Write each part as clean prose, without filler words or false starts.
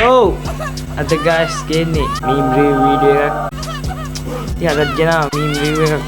Yo, ada guys gini meme review video එකක්. ඉතින් අදත් ගෙනා meme review එකක්.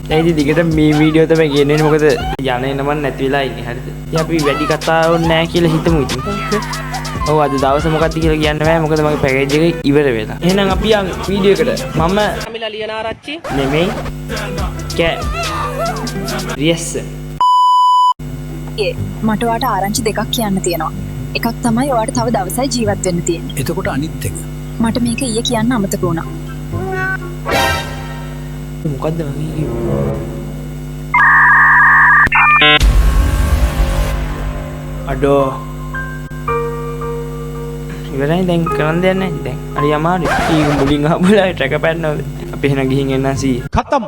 දැන් ඉතින් දිගට meme video තමයි ගෙන්නේ මොකද යන්නේ නම නැති වෙලා ඉන්නේ හරිද? ඉතින් අපි වැඩි කතා වුණ නැහැ කියලා හිතමු ඉතින්. ඔව් අද දවසේ මොකක්ද කියලා කියන්න බෑ මොකද මගේ පැකේජ් එක ඉවර වෙලා. එහෙනම් අපි යන් වීඩියෝ එකට. මම අමිලා ලියනාරච්චි නෙමෙයි කෑ රියස් මට ඔයාට ආරංචි දෙකක් කියන්න තියෙනවා. එකක් තමයි ඔයාට තව දවසයි ජීවත් වෙන්න තියෙන්නේ. එතකොට අනිත් එක. මට මේක ඊයේ කියන්න අමතක වුණා. මොකද්ද මම කිව්වේ? අඩෝ ඉවරයි දැන් කරන්න දෙයක් නැහැ දැන්. හරි අමාරුයි. ඊ මුලින් ආපුලා ට්‍රැක පැන්නවද? අපි එහෙනම් ගිහින් එන්න සී. ඛතම්.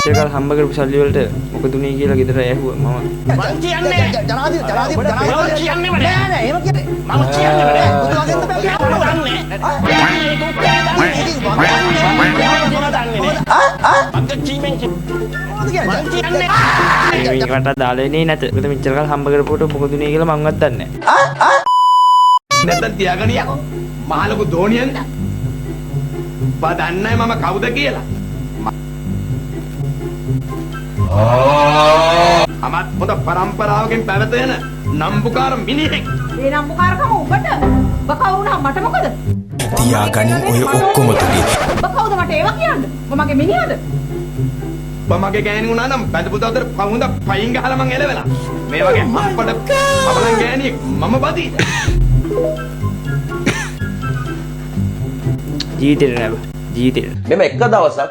ඒකල් හම්බ කරපු සල්ලි වලට මොකද උනේ කියලා ගෙදර ඇහුවා මම. මං කියන්නේ ජනාධිපති මම කියන්නේ නෑ නෑ එහෙම කියන්නේ මම කියන්නේ නෑ බුදුවගෙන්ද බෑ මේකට දාලා එන්නේ නැත. මොකද මෙච්චර කල් හම්බ කරපුවට මොකද උනේ කියලා මංවත් දන්නේ නෑ. නැත්තම් තියාගනියකෝ මහ ලොකු දෝණියෙන්ද බා දන්නේ මම කවුද කියලා අමත් හොඳ පරම්පරාවකින් පැවතෙන නම්බුකාර මිනිහෙක් ඒ නම්බුකාරකම උඹට ඔබ කවුරුනා මට මොකද තියාගනින් ඔය ඔක්කොම තුනේ ඔබ කවුද මට ඒවා කියන්න ඔබ මගේ මිනිහද මගේ ගෑණි වුණා නම් බඳපු දවතර පහුඳ පයින් ගහලා මං එලවෙලා මේ වගේ අප්පඩ අපලන් ගෑණියෙක් මම බදීද ජීවිතේ නෑ ජීවිතේ මෙම එක දවසක්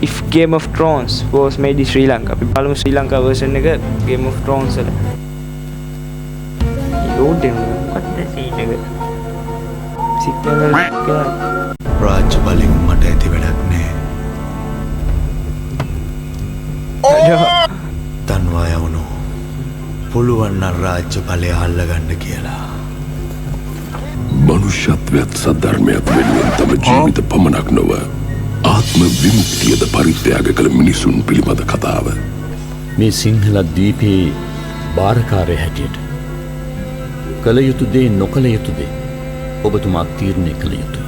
if Game of Thrones was made in Sri Lanka අපි බලමු ශ්‍රී ලංකා version එක Game of Thrones වල load එක මොකක්ද scene එක සිග්නල් එක රාජ්‍ය බලෙන් මට ඇති වැඩක් නෑ. දන්වා යවුණු පුළුවන් නම් රාජ්‍ය බලය අල්ලගන්න කියලා. මනුෂ්‍යත්වයත් සද්ධර්මයත් වෙනුවෙන් තම ජීවිත පමණක් නොව ආත්ම විමුක්තියද පරිත්‍යාග කළ මිනිසුන් පිළිබඳ කතාව. මේ සිංහල දීපේ භාරකාරය හැටියට කළ යුතු දේ නොකළ යුතු දේ ඔබතුමා තීරණය කළ යුතුයි.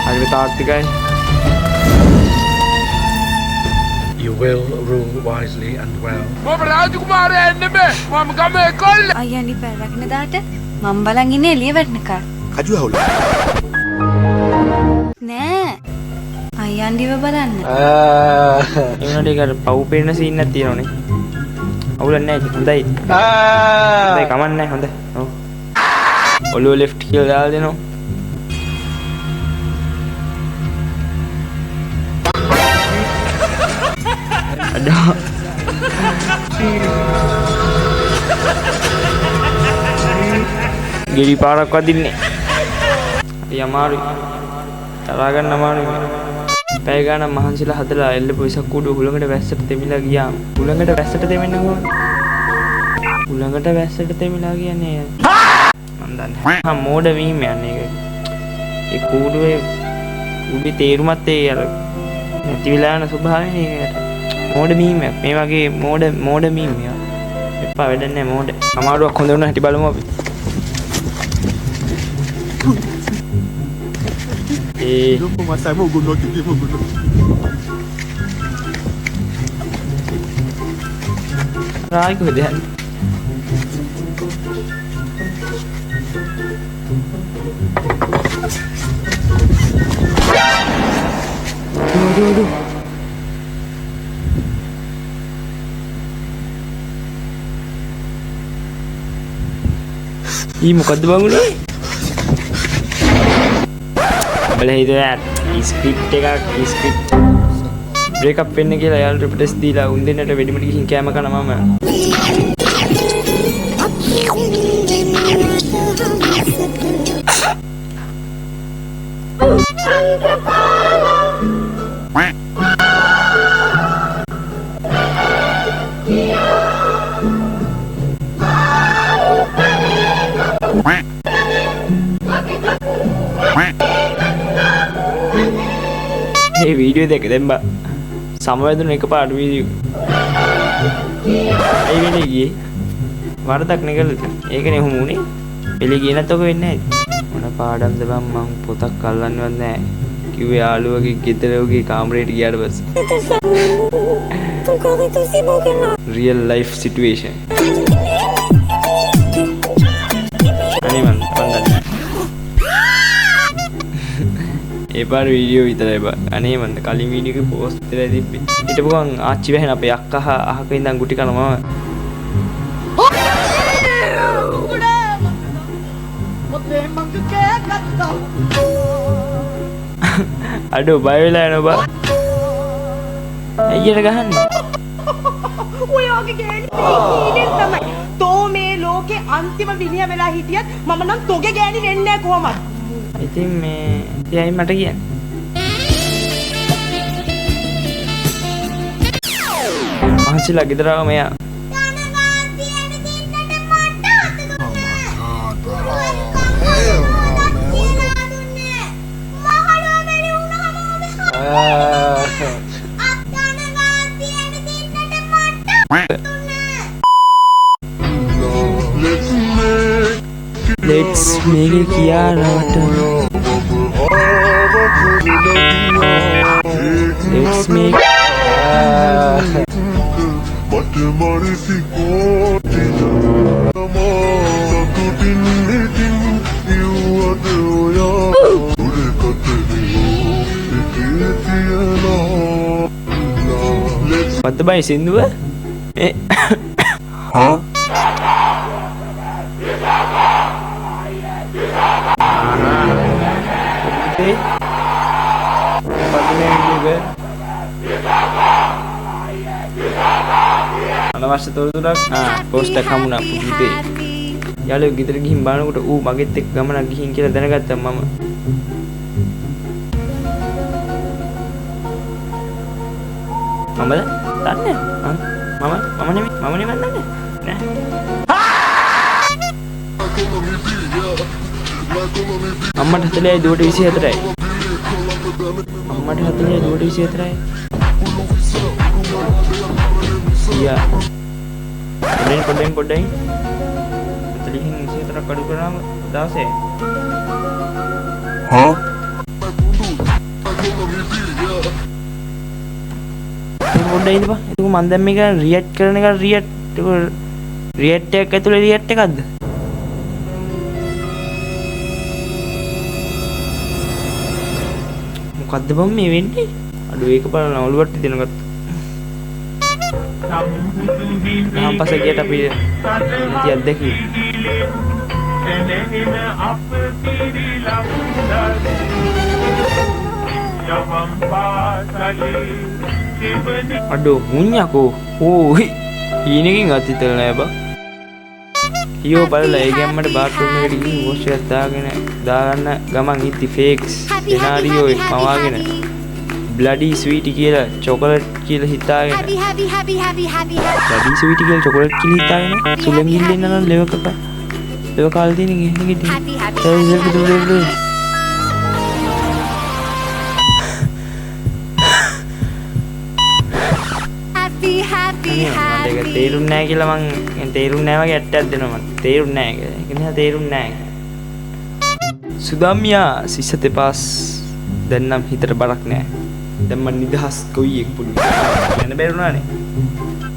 හරි තාත්තිකයි. You will rule wisely and well. මම රාජකුමාරයා නෙමෙයි මම ගමේ කොල්ල අයියනි පැරගෙන දාට මම බලන් ඉන්නේ එළිය වැටෙනකල් කජු අවුල. නෑ අයියන්දිව බලන්න ඒනට ඒකට පව් පේන සීන් එකක් තියෙනවනේ. අවුලක් නැහැ ඉතින් හොඳයි. හොඳයි කමක් නැහැ හොඳයි. ඔව්. ඔලුව left කියලා දාලා දෙනවා. අඩෝ. ගිරි පාරක් වදින්නේ. අපි අමාරුයි. තරහා ගන්න අමාරුයි. පැය ගානක් මහන්සිලා හදලා එල්ලපු ඉසක් කුඩු හුලඟට වැස්සට තෙමිලා ගියාම හුලඟට වැස්සට තෙමෙන්නේ කොහොමද? හුලඟට වැස්සට තෙමිලා කියන්නේ මම දන්නේ. මෝඩ වීම යන්නේ ඒක. ඒ කුඩුවේ උඩේ තේරුමත් ඒ අර නැති වෙලා යන ස්වභාවයනේ ඒකට. මෝඩ මීමයක්. මේ වගේ මෝඩ මීමයක්. එපා වැඩක් නැහැ මෝඩ. අමාරුවක් හොඳ වුණා හිටි බලමු අපි. Lupa masa mo gulo kiti mo gulo. Rai ko din. Aduh. Ih, මොකද්ද බංගුනේ? බලලා හිතුවා ස්ක්‍රිප්ට් එකක් ස්ක්‍රිප්ට් බ්‍රේක් අප් වෙන්න කියලා යාළුවට රිපෝටස් දීලා උන් දෙන්නට වෙඩිමඩ ගිහින් කෑම කන මම ඒ වීඩියෝ දෙක දැම්මා සමවැදුන එකපාරට වීඩියෝ. අයි වෙන්නේ ගියේ. වරදක් නේ කළේ. ඒකනේ ඔහොම උනේ. එළි ගියේ නැත්නම් ඔක වෙන්නේ නැහැ. මොන පාඩම්ද බං මං පොතක් අල්ලන්නවත් නැහැ. කිව්වේ යාළුවගේ ගෙදරගේ කාමරේට ගියාට පස්සේ. Real life situation. අනේ මන් දන්නේ. ඒ පාර වීඩියෝ විතරයි බං. අනේ මන් කලින් වීඩියෝ එකේ පෝස්ට් කරලා තිබ්බේ. හිටපු ගමන් ආච්චි වැහෙන අපේ අක්කා අහක ඉඳන් ගුටි කනවා. අඩෝ බය වෙලා යනවා බා. අයියට ගහන්නේ. ඔයාගේ ගෑණි මේ තමයි. තෝ මේ ලෝකේ අන්තිම විනය වෙලා හිටියත් මම නම් තෝගේ ගෑණි වෙන්නේ නැහැ කොහමද? ඉතින් මේ එයයි මට කියන්නේ. මහන්සිලා ගෙදර ආව මෙයා. Let's make it Kiarata. Let's make What the bay sinduwa? Huh? අනවශ්‍ය තොරතුරක් පෝස්ට් එකක් හමුණා පුතේ. යාළුවෝ ගෙදර ගිහින් බලනකොට ඌ මගෙත් එක්ක ගමනක් ගිහින් කියලා දැනගත්තා මම. මමද? දන්නේ නැහැ. මම නෙමෙයි දන්නේ. නෑ. අම්මට 40යි දුවට 24යි. අම්මට 40යි දුවට 24යි. යා. පොඩ්ඩෙන් 40න් 24ක් අඩු කරාම 16යි. හා? පොඩ්ඩයි ඉඳපන්. ඒක මම දැන් මේක රියැක්ට් කරන එක රියැක්ට් එකක් ඇතුලේ රියැක්ට් එකක්ද? මොකද්ද බම් මේ වෙන්නේ? අඩෝ ඒක බලන්න ඔළුවට දෙනගත්තා. නම් පස්සේ ගියට අපි නැති අත්දැකීම්. අඩෝ මුඤ්ඤකෝ ඕයි ඊනකින් අතිතල නෑ බා. ඊයෝ බලලා ඒ ගැම්මට බාත්රූම් එකට ගිහින් වොෂ් එකක් දාගන්න ගමන් ඉති ෆේක්ස් සිනාරියෝ එක මවාගෙන බ්ලඩි ස්වීටි කියලා චොකලට් කියලා හිතාගෙන බ්ලඩි ස්වීටි කියලා චොකලට් කියලා හිතාගෙන සුලං ගිල්ලෙන්න නම් ලෙව කාල් තියෙන ගෙන්න ගෙඩි ඒක තේරුන්නේ නැහැ කියලා මං තේරුන්නේ නැහැ වගේ ඇට්ටක් දෙනවා මං තේරුන්නේ නැහැ කියලා. ඒක නිසා තේරුන්නේ නැහැ. සුදාමියා සිස්සතේ පාස් දැන් නම් හිතට බරක් නැහැ. දැන් මම නිදහස් කොයියෙක් පුළුවන්. යන්න බැරුණානේ.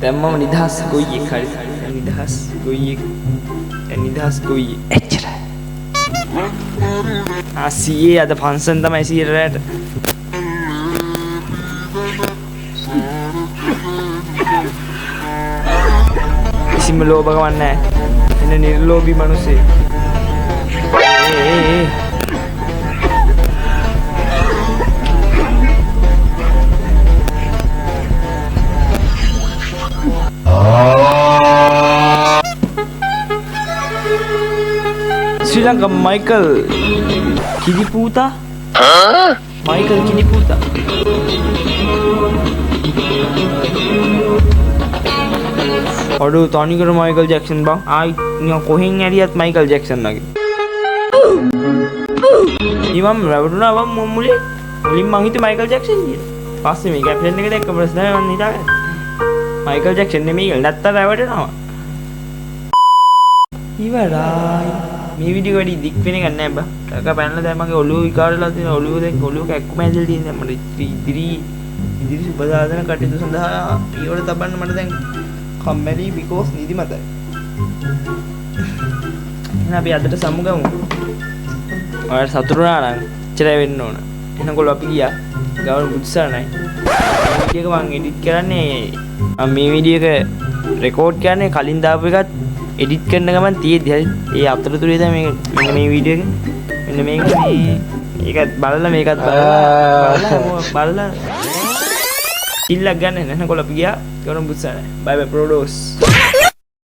දැන් මම නිදහස් කොයියෙක් හරි. නිදහස් කොයියෙක්. නිදහස් කොයියෙක්. එච්චරයි. ආසියේ අද ෆන්ක්ෂන් තමයි 100ට. කිසිම ලෝභකමක් නැහැ. එන්න නිර්ලෝභී මිනිස්සේ. Sri Lanka Michael Kiniputa? Michael Kiniputa. Aduh, Tony kira Michael Jackson bang. Yang kohen ngeliat Michael Jackson lagi. Ini mam, berapa dulu abang mulai mang itu Michael Jackson dia. Pasti nih, caption ni kita kebetulan ni dah. Michael Jackson ni Michael, datang berapa dulu nama? ඉවරයි. මේ video වැඩි දික් වෙන එක නෑ බා. ටක පැනලා දැන් මගේ ඔළුව විකාරලා තියෙන ඔළුව දැන් ඔළුව කැක්කුම ඇදලා තියෙන දැන් මට ඉදිරි සුබසාධන කටයුතු සඳහා පියවර තබන්න මට දැන් කම්මැලි because නිදිමතයි. එහෙනම් අපි අදට සමුගමු. ඔයාලට සතුටු වුණා නම් ඉච්චරයි වෙන්න ඕන. එහෙනම් අපි ගියා. ගෞරව බුද්ධසරණයි. මේ වීඩියෝ එක මම එඩිට් කරන්නේ මම මේ වීඩියෝ එක රෙකෝඩ් කරන්නේ කලින් දාපු එකත් එඩිට් කරන ගමන් තියෙද්දි හරි ඒ අතරතුරේ තමයි මේ මෙන්න මේ වීඩියෝ එක මෙන්න මේක මේ ඒකත් බලලා මේකත් බලලා ඉල්ලක් ගන්න නැනකොල අපි ගියා ගෞරව බුද්ධසරණයි. බයි බයි ප්‍රොඩෝස්.